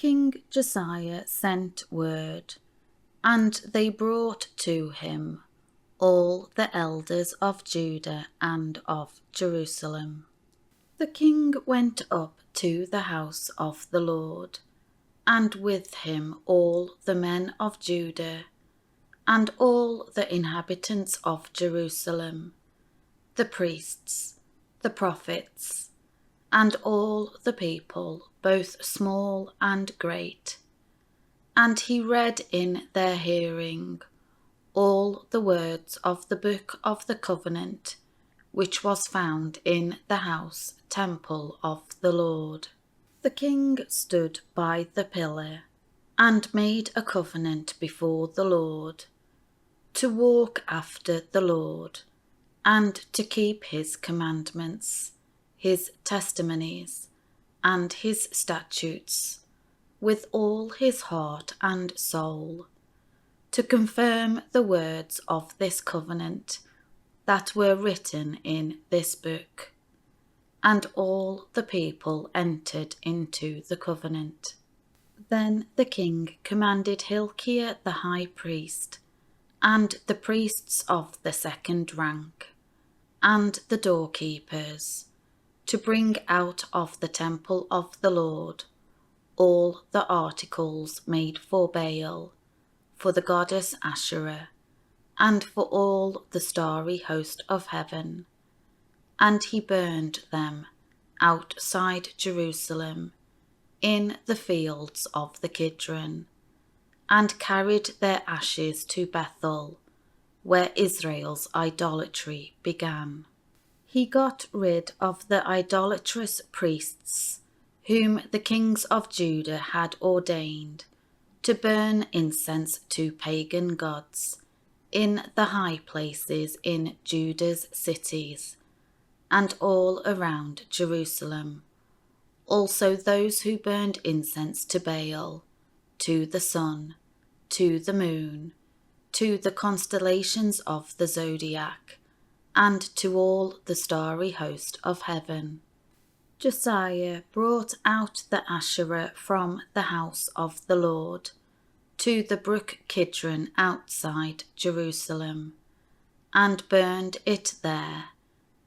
King Josiah sent word, and they brought to him all the elders of Judah and of Jerusalem. The king went up to the house of the Lord, and with him all the men of Judah, and all the inhabitants of Jerusalem, the priests, the prophets, and all the people, both small and great. And he read in their hearing all the words of the book of the covenant, which was found in the temple of the Lord. The king stood by the pillar, and made a covenant before the Lord, to walk after the Lord, and to keep his commandments, his testimonies, and his statutes, with all his heart and soul, to confirm the words of this covenant that were written in this book. And all the people entered into the covenant. Then the king commanded Hilkiah the high priest, and the priests of the second rank, and the doorkeepers, to bring out of the temple of the Lord all the articles made for Baal, for the goddess Asherah, and for all the starry host of heaven. And he burned them outside Jerusalem, in the fields of the Kidron, and carried their ashes to Bethel, where Israel's idolatry began. He got rid of the idolatrous priests, whom the kings of Judah had ordained to burn incense to pagan gods in the high places in Judah's cities, and all around Jerusalem, also those who burned incense to Baal, to the sun, to the moon, to the constellations of the zodiac, and to all the starry host of heaven. Josiah brought out the Asherah from the house of the Lord to the brook Kidron outside Jerusalem, and burned it there,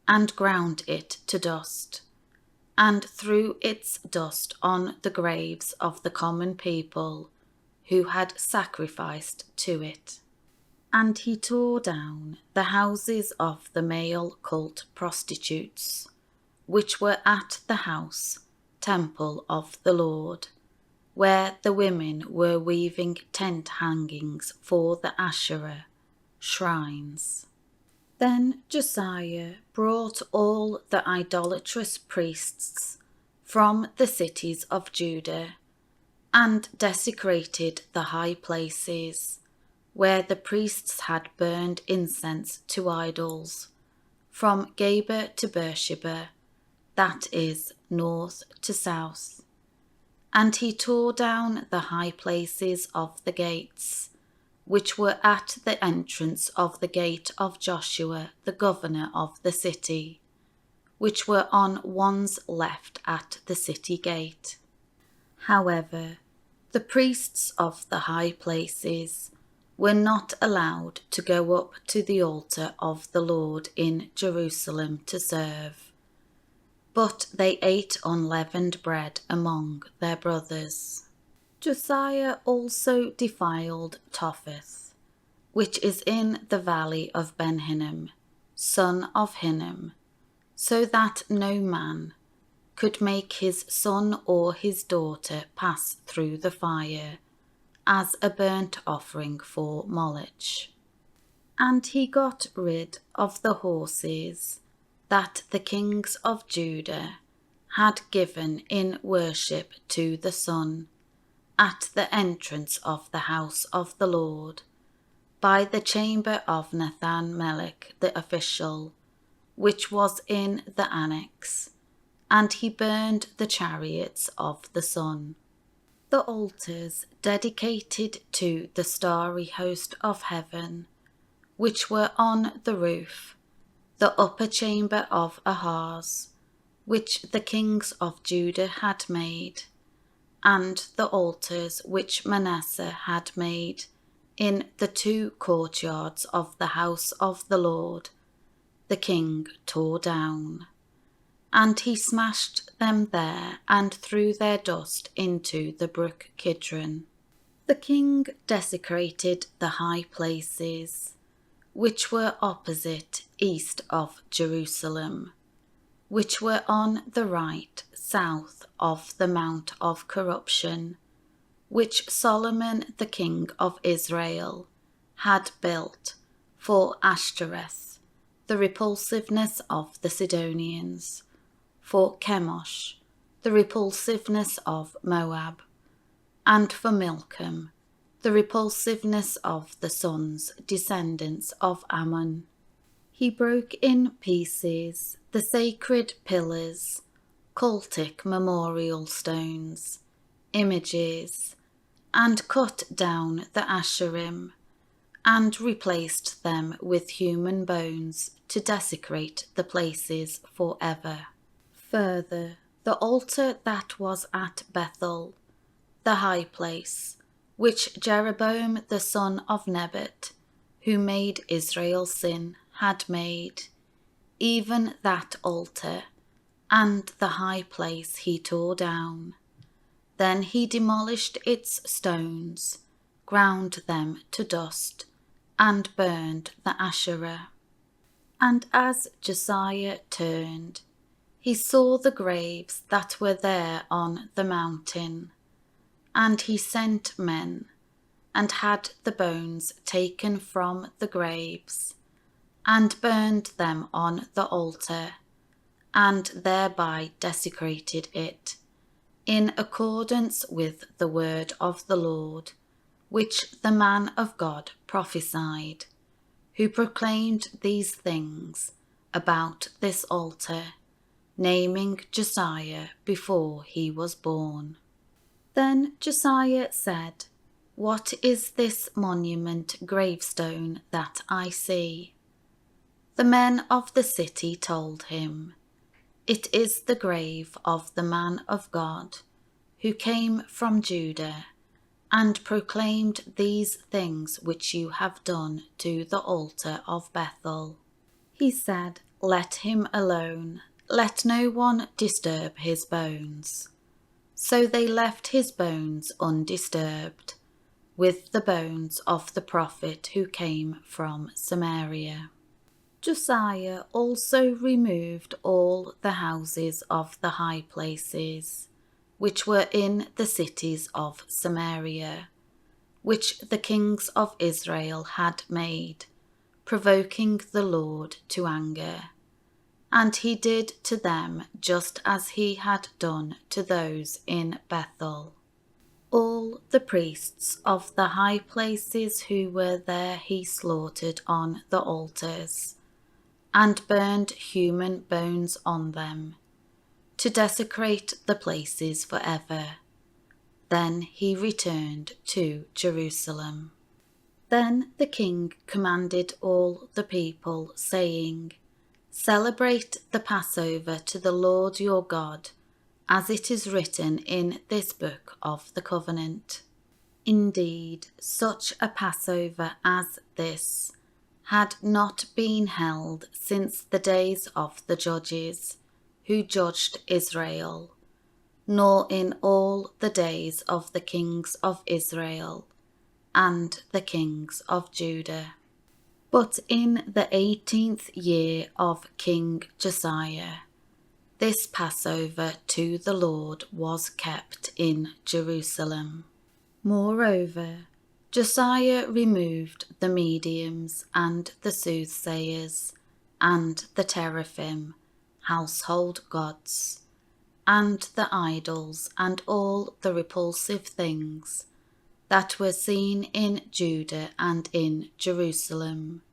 and ground it to dust, and threw its dust on the graves of the common people who had sacrificed to it. And he tore down the houses of the male cult prostitutes, which were at the temple of the Lord, where the women were weaving tent hangings for the Asherah shrines. Then Josiah brought all the idolatrous priests from the cities of Judah, and desecrated the high places, where the priests had burned incense to idols, from Geba to Beersheba, that is, north to south. And he tore down the high places of the gates, which were at the entrance of the gate of Joshua the governor of the city, which were on one's left at the city gate. However, the priests of the high places were not allowed to go up to the altar of the Lord in Jerusalem to serve, but they ate unleavened bread among their brothers. Josiah also defiled Topheth, which is in the valley of Ben-Hinnom, son of Hinnom, so that no man could make his son or his daughter pass through the fire, as a burnt offering for Moloch. And he got rid of the horses that the kings of Judah had given in worship to the sun, at the entrance of the house of the Lord, by the chamber of Nathan-melech the official, which was in the annex, and he burned the chariots of the sun. The altars dedicated to the starry host of heaven, which were on the roof, the upper chamber of Ahaz, which the kings of Judah had made, and the altars which Manasseh had made in the 2 courtyards of the house of the Lord, the king tore down. And he smashed them there and threw their dust into the brook Kidron. The king desecrated the high places, which were opposite east of Jerusalem, which were on the right south of the Mount of Corruption, which Solomon the king of Israel had built for Ashtoreth, the repulsiveness of the Sidonians, for Chemosh, the repulsiveness of Moab, and for Milcom, the repulsiveness of the sons descendants of Ammon. He broke in pieces the sacred pillars, cultic memorial stones, images, and cut down the Asherim, and replaced them with human bones to desecrate the places forever. Further, the altar that was at Bethel, the high place, which Jeroboam the son of Nebat, who made Israel sin, had made, even that altar, and the high place he tore down. Then he demolished its stones, ground them to dust, and burned the Asherah. And as Josiah turned, he saw the graves that were there on the mountain, and he sent men, and had the bones taken from the graves, and burned them on the altar, and thereby desecrated it, in accordance with the word of the Lord, which the man of God prophesied, who proclaimed these things about this altar, naming Josiah before he was born. Then Josiah said, "What is this monument gravestone that I see?" The men of the city told him, "It is the grave of the man of God, who came from Judah, and proclaimed these things which you have done to the altar of Bethel." He said, "Let him alone, let no one disturb his bones." So they left his bones undisturbed, with the bones of the prophet who came from Samaria. Josiah also removed all the houses of the high places, which were in the cities of Samaria, which the kings of Israel had made, provoking the Lord to anger. And he did to them just as he had done to those in Bethel. All the priests of the high places who were there he slaughtered on the altars, and burned human bones on them, to desecrate the places forever. Then he returned to Jerusalem. Then the king commanded all the people, saying, "Celebrate the Passover to the Lord your God, as it is written in this book of the covenant." Indeed, such a Passover as this had not been held since the days of the judges who judged Israel, nor in all the days of the kings of Israel and the kings of Judah. But in the 18th year of King Josiah, this Passover to the Lord was kept in Jerusalem. Moreover, Josiah removed the mediums and the soothsayers and the teraphim, household gods, and the idols and all the repulsive things that were seen in Judah and in Jerusalem,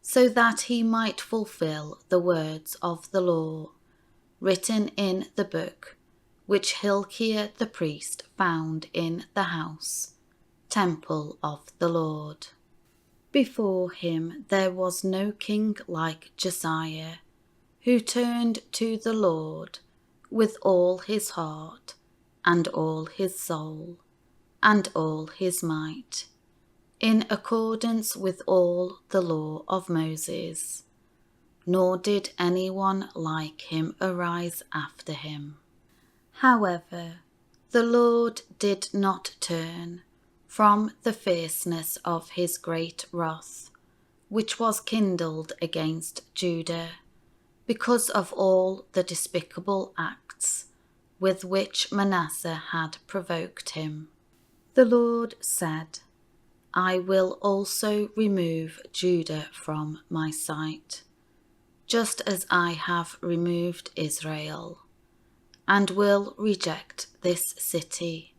so that he might fulfill the words of the law written in the book which Hilkiah the priest found in the house, temple of the Lord. Before him there was no king like Josiah, who turned to the Lord with all his heart and all his soul, and all his might, in accordance with all the law of Moses. Nor did anyone like him arise after him. However, the Lord did not turn from the fierceness of his great wrath, which was kindled against Judah, because of all the despicable acts with which Manasseh had provoked him. The Lord said, I will also remove Judah from my sight, just as I have removed Israel, and will reject this city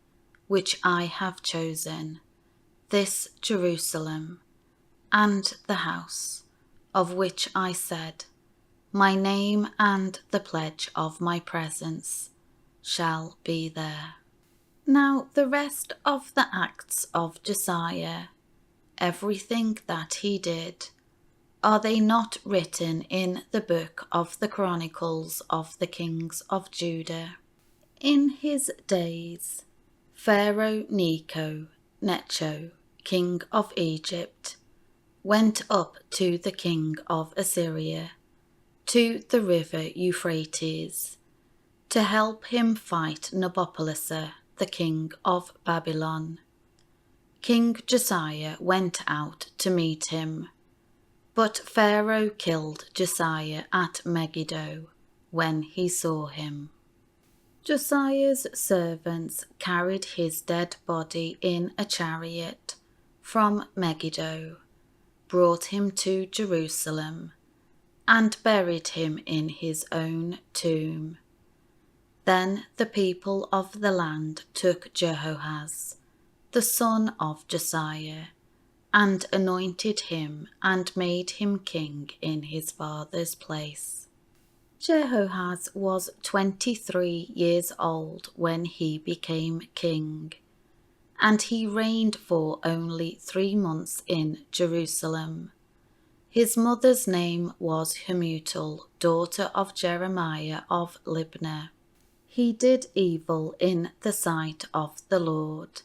which I have chosen, this Jerusalem, and the house of which I said, my name and the pledge of my presence shall be there. Now the rest of the acts of Josiah, everything that he did, are they not written in the book of the Chronicles of the kings of Judah? In his days, Pharaoh Necho, king of Egypt, went up to the king of Assyria, to the river Euphrates, to help him fight Nabopolassar, the king of Babylon. King Josiah went out to meet him, but Pharaoh killed Josiah at Megiddo when he saw him. Josiah's servants carried his dead body in a chariot from Megiddo, brought him to Jerusalem, and buried him in his own tomb. Then the people of the land took Jehoahaz, the son of Josiah, and anointed him and made him king in his father's place. Jehoahaz was 23 years old when he became king, and he reigned for only 3 months in Jerusalem. His mother's name was Hamutal, daughter of Jeremiah of Libnah. He did evil in the sight of the Lord,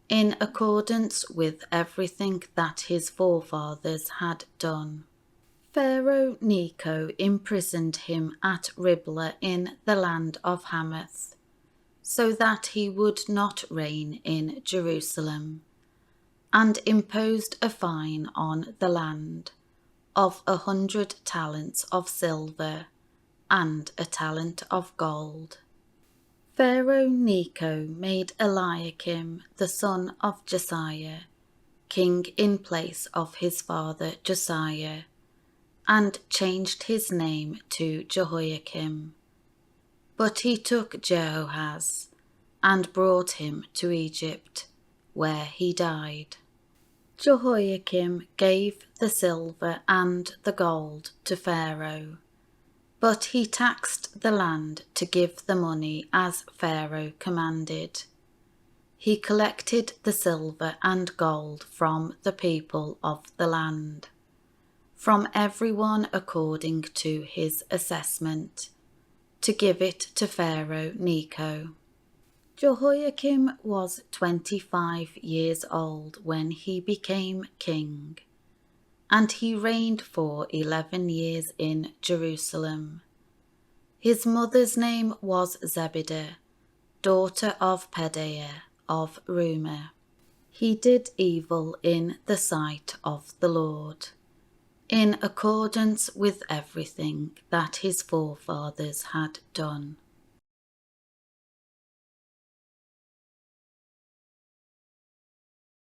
in accordance with everything that his forefathers had done. Pharaoh Necho imprisoned him at Riblah in the land of Hamath, so that he would not reign in Jerusalem, and imposed a fine on the land of 100 talents of silver and a talent of gold. Pharaoh Necho made Eliakim, the son of Josiah, king in place of his father Josiah, and changed his name to Jehoiakim. But he took Jehoahaz and brought him to Egypt, where he died. Jehoiakim gave the silver and the gold to Pharaoh, but he taxed the land to give the money as Pharaoh commanded. He collected the silver and gold from the people of the land, from everyone according to his assessment, to give it to Pharaoh Necho. Jehoiakim was 25 years old when he became king, and he reigned for 11 years in Jerusalem. His mother's name was Zebidah, daughter of Pedaiah of Rumah. He did evil in the sight of the Lord, in accordance with everything that his forefathers had done.